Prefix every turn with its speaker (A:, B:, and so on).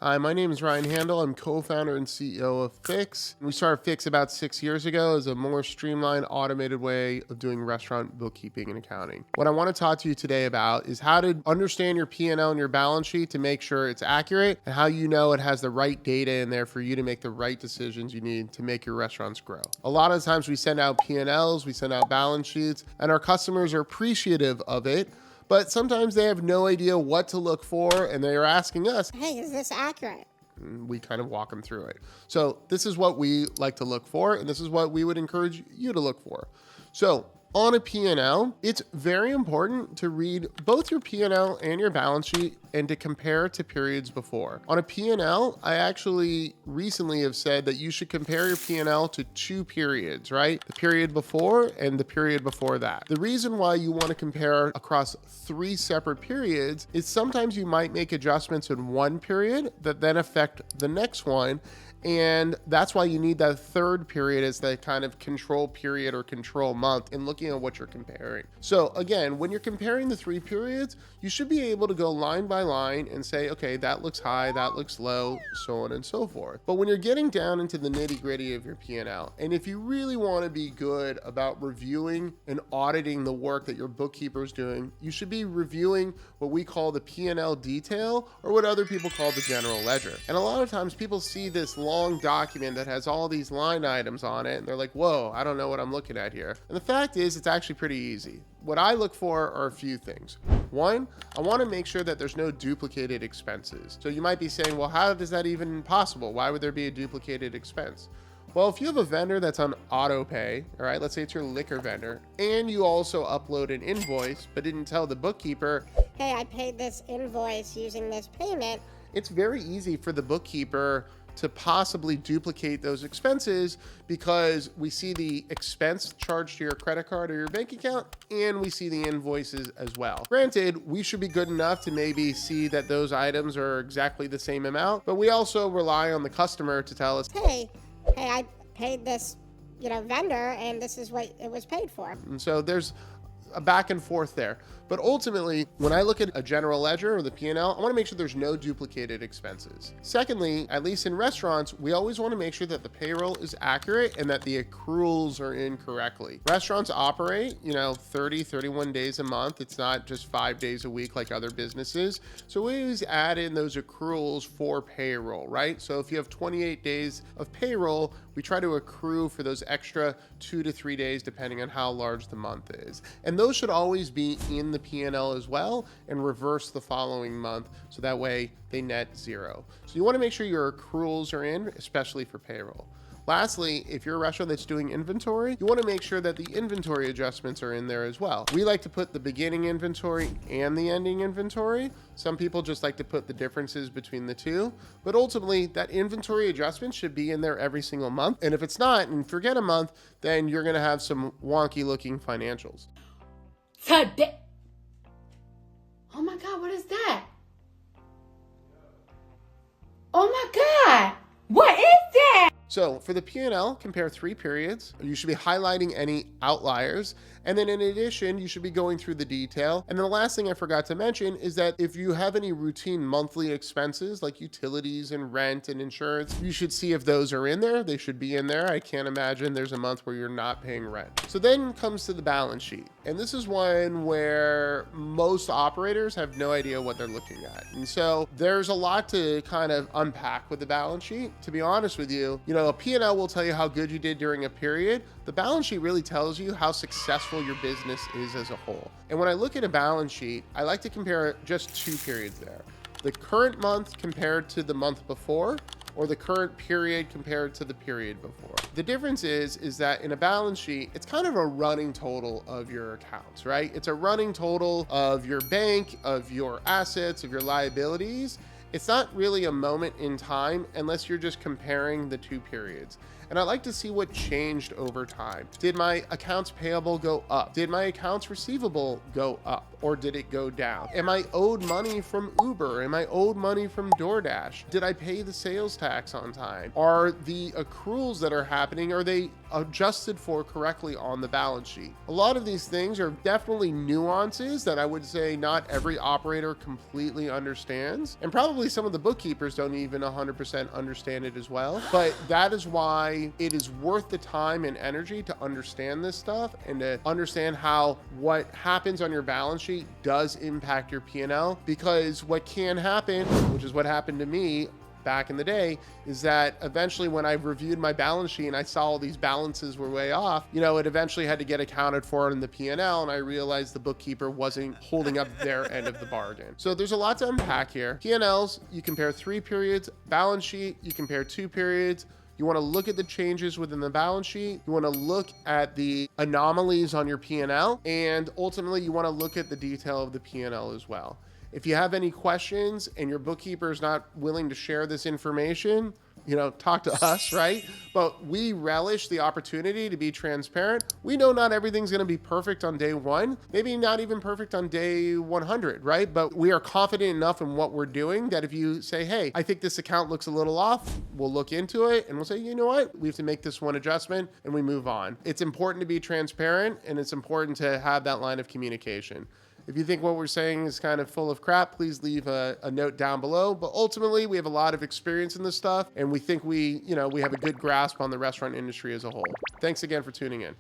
A: Hi, my name is Ryan Handel. I'm co-founder and CEO of FIXE. We started FIXE about 6 years ago as a more streamlined, automated way of doing restaurant bookkeeping and accounting. What I want to talk to you today about is how to understand your P&L and your balance sheet to make sure it's accurate and how you know it has the right data in there for you to make the right decisions you need to make your restaurants grow. A lot of times we send out P&Ls, we send out balance sheets, and our customers are appreciative of it, but sometimes they have no idea what to look for, and they're asking us,
B: hey, is this accurate?
A: and we kind of walk them through it. So this is what we like to look for, and this is what we would encourage you to look for. So on a P&L, it's very important to read both your P&L and your balance sheet and to compare to periods before. On a P&L, I actually recently have said that you should compare your P&L to 2 periods, right? The period before and the period before that. The reason why you want to compare across 3 separate periods is sometimes you might make adjustments in one period that then affect the next one. And that's why you need that third period as the kind of control period or control month in looking at what you're comparing. So again, when you're comparing the 3 periods, you should be able to go line by line and say, okay, that looks high, that looks low, so on and so forth. But when you're getting down into the nitty gritty of your P&L, and if you really want to be good about reviewing and auditing the work that your bookkeeper is doing, you should be reviewing what we call the P&L detail, or what other people call the general ledger. And a lot of times people see this long document that has all these line items on it, and they're like, whoa, I don't know what I'm looking at here. And the fact is, it's actually pretty easy. What I look for are a few things. One, I want to make sure that there's no duplicated expenses. So you might be saying, well, how is that even possible? Why would there be a duplicated expense? Well, if you have a vendor that's on auto pay, all right, let's say it's your liquor vendor, and you also upload an invoice but didn't tell the bookkeeper,
B: Hey, I paid this invoice using this payment.
A: it's very easy for the bookkeeper to possibly duplicate those expenses because we see the expense charged to your credit card or your bank account, and we see the invoices as well. Granted, we should be good enough to maybe see that those items are exactly the same amount, but we also rely on the customer to tell us,
B: Hey, I paid this, vendor, and this is what it was paid for.
A: and so there's a back and forth there. But ultimately, when I look at a general ledger or the P&L, I want to make sure there's no duplicated expenses. Secondly, at least in restaurants, we always want to make sure that the payroll is accurate and that the accruals are in correctly. Restaurants operate, 30, 31 days a month. It's not just 5 days a week like other businesses. So we always add in those accruals for payroll, right? So if you have 28 days of payroll, we try to accrue for those extra 2 to 3 days, depending on how large the month is. And those should always be in the P&L as well and reverse the following month, so that way they net 0. So you want to make sure your accruals are in, especially for payroll. Lastly, if you're a restaurant that's doing inventory, you want to make sure that the inventory adjustments are in there as well. We like to put the beginning inventory and the ending inventory. Some people just like to put the differences between the two, but ultimately that inventory adjustment should be in there every single month. And if it's not, and forget a month, then you're going to have some wonky looking financials.
C: Today. Oh my God, what is that? Oh my God, what is that?
A: So for the P&L, compare 3 periods. You should be highlighting any outliers. And then in addition, you should be going through the detail. And then the last thing I forgot to mention is that if you have any routine monthly expenses like utilities and rent and insurance, you should see if those are in there. They should be in there. I can't imagine there's a month where you're not paying rent. So then comes to the balance sheet. And this is one where most operators have no idea what they're looking at. And so there's a lot to kind of unpack with the balance sheet. To be honest with you, a P&L will tell you how good you did during a period. The balance sheet really tells you how successful your business is as a whole. And when I look at a balance sheet, I like to compare just 2 periods there. The current month compared to the month before, or the current period compared to the period before. The difference is that in a balance sheet, it's kind of a running total of your accounts, right? It's a running total of your bank, of your assets, of your liabilities. It's not really a moment in time unless you're just comparing the 2 periods. And I like to see what changed over time. Did my accounts payable go up? Did my accounts receivable go up? Or did it go down? Am I owed money from Uber? Am I owed money from DoorDash? Did I pay the sales tax on time? Are the accruals that are happening, are they adjusted for correctly on the balance sheet? A lot of these things are definitely nuances that I would say not every operator completely understands. And probably some of the bookkeepers don't even 100% understand it as well. But that is why it is worth the time and energy to understand this stuff and to understand how what happens on your balance sheet does impact your P&L, because what can happen, which is what happened to me back in the day, is that eventually when I reviewed my balance sheet and I saw all these balances were way off, you know, it eventually had to get accounted for in the P&L, and I realized the bookkeeper wasn't holding up their end of the bargain. So there's a lot to unpack here. P&Ls, you compare 3 periods. Balance sheet, you compare 2 periods. You want to look at the changes within the balance sheet. You want to look at the anomalies on your P&L, and ultimately you want to look at the detail of the P&L as well. If you have any questions and your bookkeeper is not willing to share this information, you know, talk to us, right? But we relish the opportunity to be transparent. We know not everything's going to be perfect on day 1, maybe not even perfect on day 100, right? But we are confident enough in what we're doing that if you say, hey, I think this account looks a little off, we'll look into it and we'll say, you know what? We have to make this one adjustment and we move on. It's important to be transparent, and it's important to have that line of communication. If you think what we're saying is kind of full of crap, please leave a note down below. But ultimately, we have a lot of experience in this stuff, and we think we have a good grasp on the restaurant industry as a whole. Thanks again for tuning in.